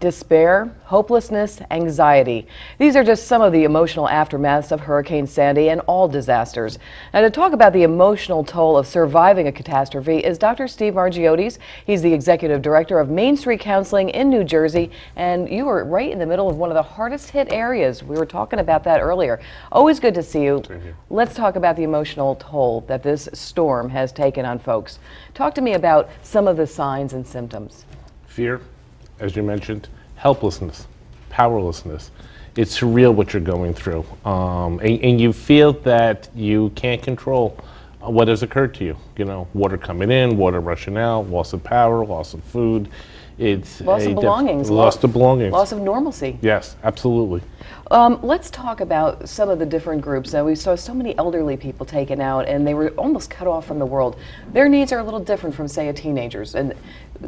Despair, hopelessness, anxiety. These are just some of the emotional aftermaths of Hurricane Sandy and all disasters. Now, to talk about the emotional toll of surviving a catastrophe is Dr. Steve Margeotes. He's the executive director of Main Street Counseling in New Jersey, and you were right in the middle of one of the hardest hit areas. We were talking about that earlier. Always good to see you. Thank you. Let's talk about the emotional toll that this storm has taken on folks. Talk to me about some of the signs and symptoms. Fear, as you mentioned, helplessness, powerlessness. It's surreal what you're going through. And you feel that you can't control what has occurred to you. You know, water coming in, water rushing out, loss of power, loss of food. It's loss of belongings. Loss of belongings. Loss of normalcy. Yes, absolutely. Let's talk about some of the different groups. We saw so many elderly people taken out, and they were almost cut off from the world. Their needs are a little different from, say, a teenager's. And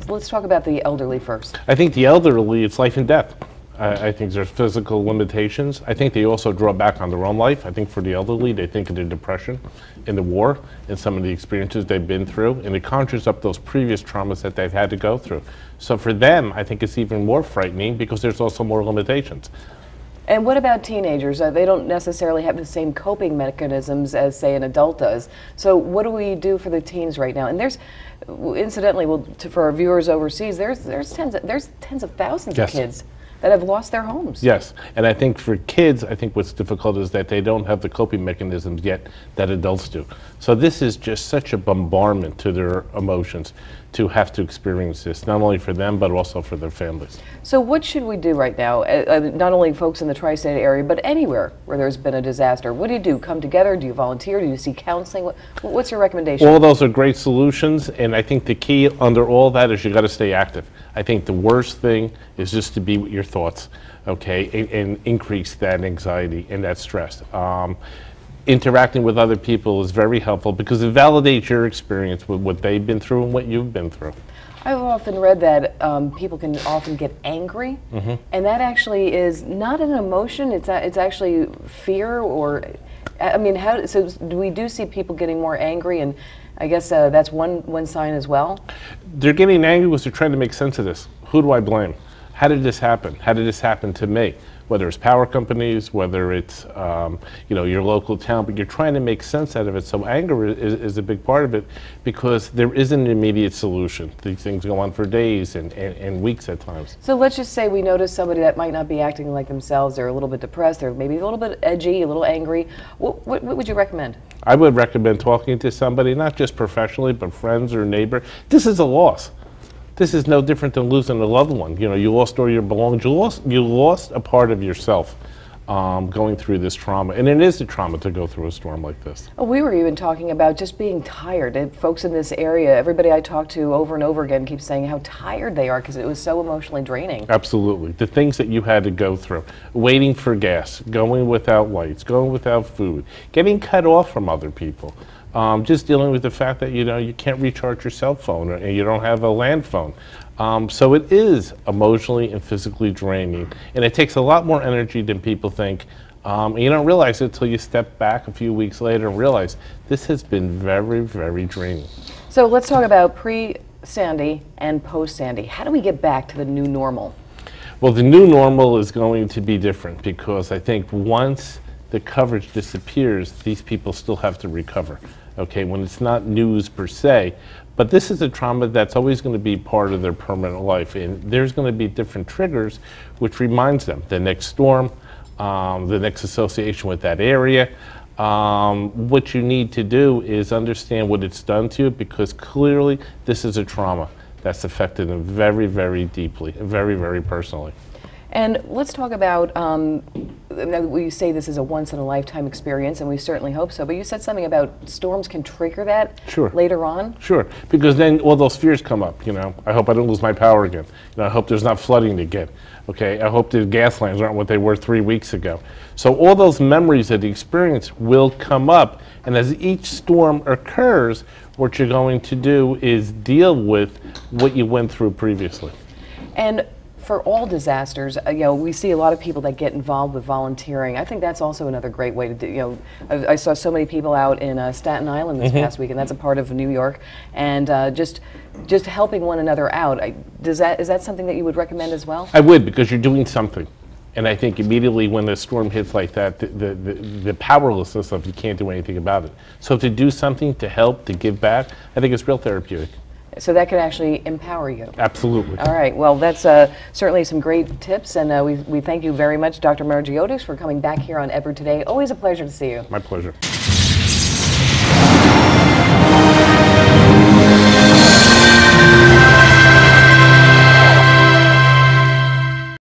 let's talk about the elderly first. I think the elderly, it's life and death. I think there's physical limitations. I think they also draw back on their own life. I think for the elderly, they think of their depression in the war and some of the experiences they've been through, and it conjures up those previous traumas that they've had to go through. So for them, I think it's even more frightening because there's also more limitations. And what about teenagers? They don't necessarily have the same coping mechanisms as, say, an adult does. So what do we do for the teens right now? And there's, incidentally, for our viewers overseas, there's tens of thousands of kids that have lost their homes. Yes, and I think for kids, I think what's difficult is that they don't have the coping mechanisms yet that adults do. So this is just such a bombardment to their emotions to have to experience this, not only for them, but also for their families. So what should we do right now? Not only folks in the tri-state area, but anywhere where there's been a disaster. What do? Come together? Do you volunteer? Do you seek counseling? What's your recommendation? All those are great solutions, and I think the key under all that is you got to stay active. I think the worst thing is just to be with your thoughts, okay, and increase that anxiety and that stress. Interacting with other people is very helpful because it validates your experience with what they've been through and what you've been through. I've often read that people can often get angry, and that actually is not an emotion. It's actually fear, or I mean, so we do see people getting more angry, and I guess that's one sign as well. They're getting angry because they're trying to make sense of this. Who do I blame? How did this happen? How did this happen to me? Whether it's power companies, whether it's your local town, but you're trying to make sense out of it. So anger is a big part of it because there isn't an immediate solution. These things go on for days and weeks at times. So let's just say we notice somebody that might not be acting like themselves. They're a little bit depressed. They're maybe a little bit edgy, a little angry. What would you recommend? I would recommend talking to somebody, not just professionally, but friends or neighbor. This is a loss. This is no different than losing a loved one. You know, you lost all your belongings. You lost a part of yourself going through this trauma. And it is a trauma to go through a storm like this. Oh, we were even talking about just being tired. And folks in this area, everybody I talk to over and over again keeps saying how tired they are because it was so emotionally draining. Absolutely. The things that you had to go through. Waiting for gas, going without lights, going without food, getting cut off from other people. Just dealing with the fact that you can't recharge your cell phone and you don't have a land phone. So it is emotionally and physically draining, and it takes a lot more energy than people think. And you don't realize it until you step back a few weeks later and realize this has been very, very draining. So let's talk about pre-Sandy and post-Sandy. How do we get back to the new normal? Well, the new normal is going to be different because I think once the coverage disappears, these people still have to recover. Okay, when it's not news per se, but this is a trauma that's always going to be part of their permanent life, and there's going to be different triggers which reminds them the next storm, the next association with that area. What you need to do is understand what it's done to you, because clearly this is a trauma that's affected them very, very deeply, very, very personally. And let's talk about, we say this is a once-in-a-lifetime experience, and we certainly hope so, but you said something about storms can trigger that later on? Sure, because then all those fears come up, I hope I don't lose my power again. I hope there's not flooding again. Okay, I hope the gas lines aren't what they were 3 weeks ago. So all those memories of the experience will come up, and as each storm occurs, what you're going to do is deal with what you went through previously. And for all disasters, you know, we see a lot of people that get involved with volunteering. I think that's also another great way to do, you know, I saw so many people out in Staten Island this past week, and that's a part of New York, and just helping one another out. Is that something that you would recommend as well? I would, because you're doing something. And I think immediately when the storm hits like that, the powerlessness of you can't do anything about it. So to do something, to help, to give back, I think it's real therapeutic. So that could actually empower you. Absolutely. All right. Well, that's certainly some great tips, and we thank you very much, Dr. Margeotes, for coming back here on Ebru today. Always a pleasure to see you. My pleasure.